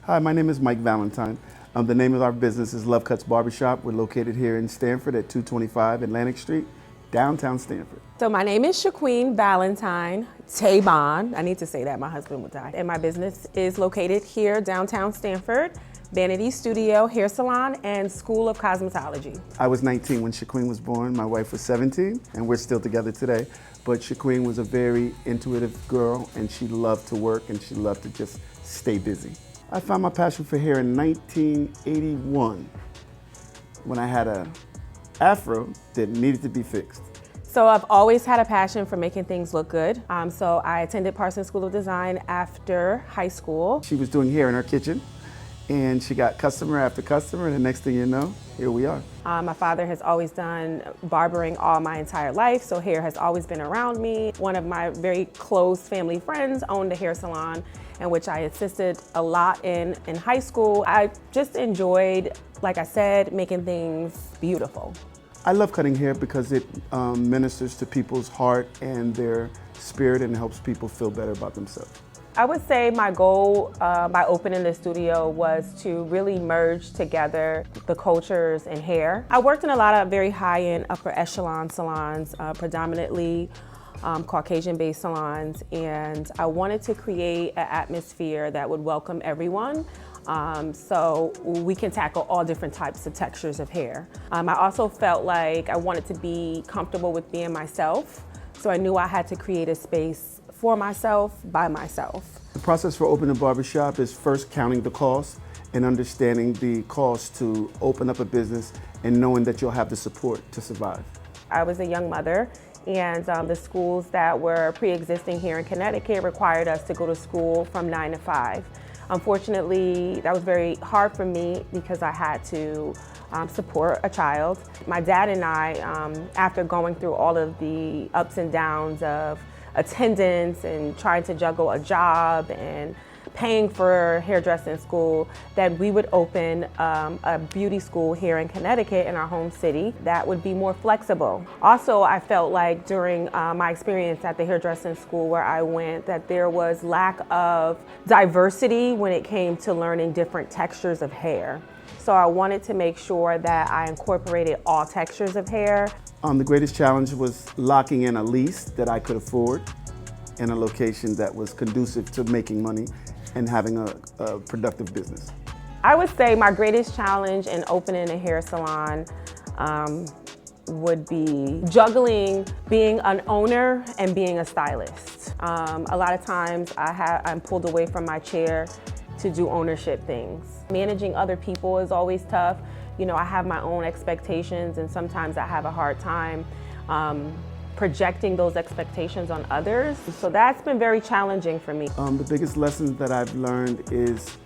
Hi, my name is Mike Valentine. The name of our business is Lovecuts Barbershop. We're located here in Stanford at 225 Atlantic Street, downtown Stanford. So my name is Shaqueen Valentine Tabon. I need to say that, my husband would die. And my business is located here, downtown Stanford, Vanity Studio, Hair Salon, and School of Cosmetology. I was 19 when Shaqueen was born. My wife was 17, and we're still together today. But Shaqueen was a very intuitive girl, and she loved to work, and she loved to just stay busy. I found my passion for hair in 1981 when I had an afro that needed to be fixed. So I've always had a passion for making things look good. So I attended Parsons School of Design after high school. She was doing hair in her kitchen, and she got customer after customer, and the next thing you know, here we are. My father has always done barbering all my entire life, so hair has always been around me. One of my very close family friends owned a hair salon, in which I assisted a lot in high school. I just enjoyed, like I said, making things beautiful. I love cutting hair because it ministers to people's heart and their spirit and helps people feel better about themselves. I would say my goal by opening the studio was to really merge together the cultures in hair. I worked in a lot of very high-end upper echelon salons, predominantly Caucasian-based salons, and I wanted to create an atmosphere that would welcome everyone. So we can tackle all different types of textures of hair. I also felt like I wanted to be comfortable with being myself, so I knew I had to create a space for myself, by myself. The process for opening a barbershop is first counting the cost and understanding the cost to open up a business and knowing that you'll have the support to survive. I was a young mother, and the schools that were pre-existing here in Connecticut required us to go to school from 9 to 5. Unfortunately, that was very hard for me because I had to support a child. My dad and I, after going through all of the ups and downs of attendance and trying to juggle a job and paying for hairdressing school, that we would open a beauty school here in Connecticut in our home city that would be more flexible. Also, I felt like during my experience at the hairdressing school where I went, that there was lack of diversity when it came to learning different textures of hair. So I wanted to make sure that I incorporated all textures of hair. The greatest challenge was locking in a lease that I could afford in a location that was conducive to making money and having a productive business. I would say my greatest challenge in opening a hair salon would be juggling being an owner and being a stylist. A lot of times I'm pulled away from my chair to do ownership things. Managing other people is always tough. You know, I have my own expectations, and sometimes I have a hard time projecting those expectations on others. So that's been very challenging for me. The biggest lesson that I've learned is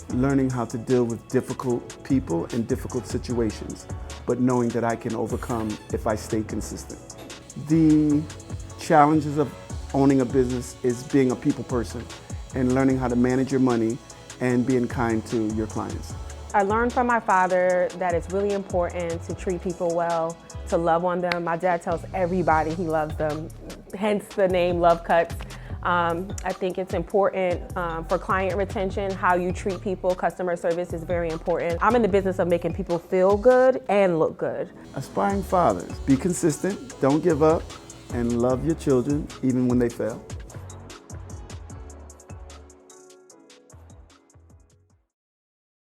learning how to deal with difficult people in difficult situations, but knowing that I can overcome if I stay consistent. The challenges of owning a business is being a people person and learning how to manage your money and being kind to your clients. I learned from my father that it's really important to treat people well, to love on them. My dad tells everybody he loves them, hence the name Lovecuts. I think it's important for client retention, how you treat people. Customer service is very important. I'm in the business of making people feel good and look good. Aspiring fathers, be consistent, don't give up, and love your children even when they fail.